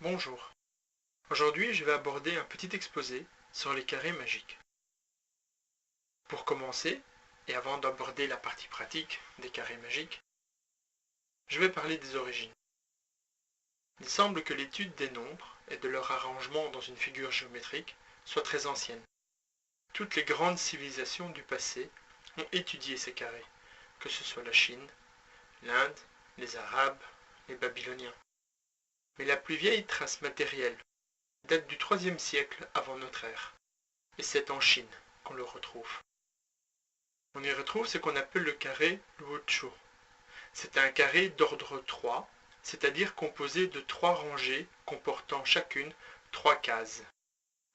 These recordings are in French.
Bonjour. Aujourd'hui, je vais aborder un petit exposé sur les carrés magiques. Pour commencer, et avant d'aborder la partie pratique des carrés magiques, je vais parler des origines. Il semble que l'étude des nombres et de leur arrangement dans une figure géométrique soit très ancienne. Toutes les grandes civilisations du passé ont étudié ces carrés, que ce soit la Chine, l'Inde, les Arabes, les Babyloniens. Mais la plus vieille trace matérielle date du IIIe siècle avant notre ère, et c'est en Chine qu'on le retrouve. On y retrouve ce qu'on appelle le carré Luochuo. C'est un carré d'ordre 3, c'est-à-dire composé de 3 rangées comportant chacune 3 cases,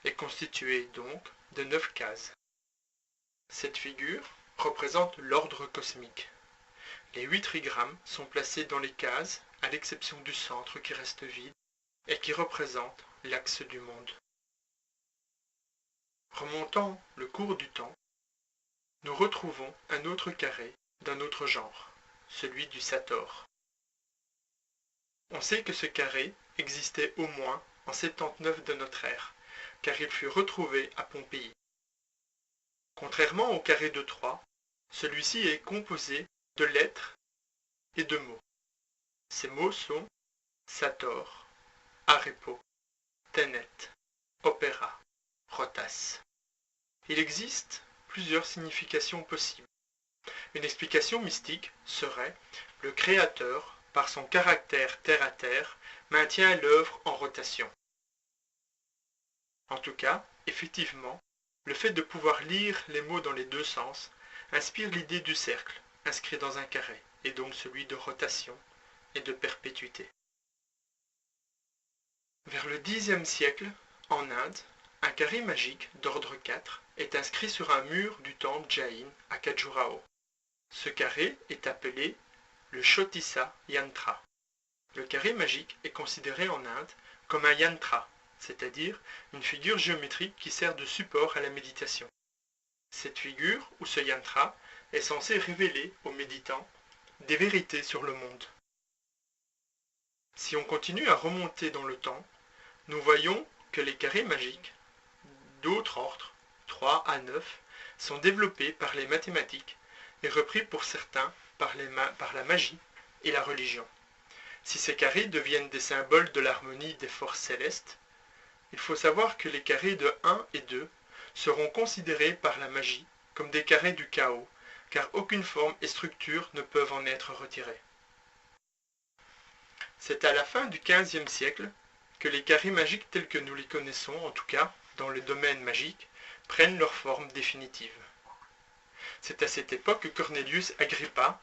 et constitué donc de 9 cases. Cette figure représente l'ordre cosmique. Les 8 trigrammes sont placés dans les cases, à l'exception du centre qui reste vide, et qui représente l'axe du monde. Remontant le cours du temps, nous retrouvons un autre carré d'un autre genre, celui du Sator. On sait que ce carré existait au moins en 79 de notre ère, car il fut retrouvé à Pompéi. Contrairement au carré de 3, celui-ci est composé de lettres et de mots. Ces mots sont Sator, Arepo, Tenet, Opéra, Rotas. Il existe plusieurs significations possibles. Une explication mystique serait le créateur, par son caractère terre-à-terre, maintient l'œuvre en rotation. En tout cas, effectivement, le fait de pouvoir lire les mots dans les deux sens inspire l'idée du cercle, inscrit dans un carré, et donc celui de rotation et de perpétuité. Vers le Xe siècle, en Inde, un carré magique d'ordre 4 est inscrit sur un mur du temple Jain à Khajuraho. Ce carré est appelé le Chotisa Yantra. Le carré magique est considéré en Inde comme un yantra, c'est-à-dire une figure géométrique qui sert de support à la méditation. Cette figure, ou ce yantra, est censé révéler aux méditants des vérités sur le monde. Si on continue à remonter dans le temps, nous voyons que les carrés magiques d'autres ordres, 3 à 9, sont développés par les mathématiques et repris pour certains par la magie et la religion. Si ces carrés deviennent des symboles de l'harmonie des forces célestes, il faut savoir que les carrés de 1 et 2 seront considérés par la magie comme des carrés du chaos, car aucune forme et structure ne peuvent en être retirées. C'est à la fin du XVe siècle que les carrés magiques tels que nous les connaissons, en tout cas dans le domaine magique, prennent leur forme définitive. C'est à cette époque que Cornelius Agrippa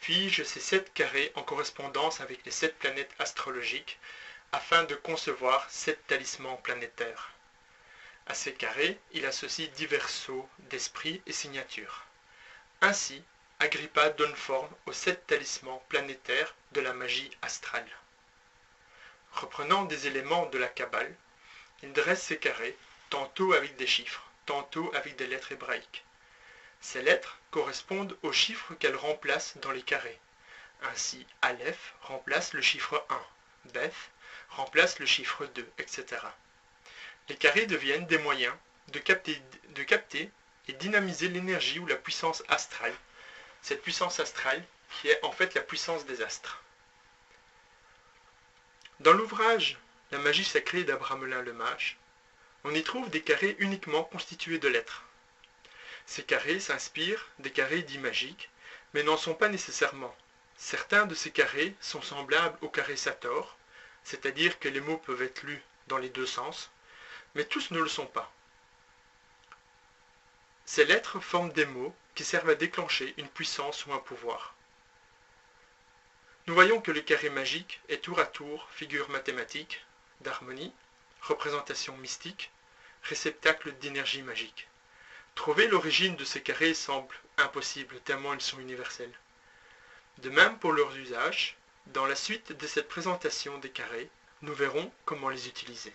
fige ces 7 carrés en correspondance avec les 7 planètes astrologiques afin de concevoir 7 talismans planétaires. À ces carrés, il associe divers sceaux d'esprit et signatures. Ainsi, Agrippa donne forme aux 7 talismans planétaires de la magie astrale. Reprenant des éléments de la Kabbale, il dresse ces carrés, tantôt avec des chiffres, tantôt avec des lettres hébraïques. Ces lettres correspondent aux chiffres qu'elles remplacent dans les carrés. Ainsi, Aleph remplace le chiffre 1, Beth remplace le chiffre 2, etc. Les carrés deviennent des moyens de capter et dynamiser l'énergie ou la puissance astrale. Cette puissance astrale qui est en fait la puissance des astres. Dans l'ouvrage La magie sacrée d'Abramelin le Mage, on y trouve des carrés uniquement constitués de lettres. Ces carrés s'inspirent des carrés dits magiques, mais n'en sont pas nécessairement. Certains de ces carrés sont semblables au carré Sator, c'est-à-dire que les mots peuvent être lus dans les deux sens, mais tous ne le sont pas. Ces lettres forment des mots qui servent à déclencher une puissance ou un pouvoir. Nous voyons que le carré magique est tour à tour figure mathématique, d'harmonie, représentation mystique, réceptacle d'énergie magique. Trouver l'origine de ces carrés semble impossible tellement ils sont universels. De même pour leurs usages, dans la suite de cette présentation des carrés, nous verrons comment les utiliser.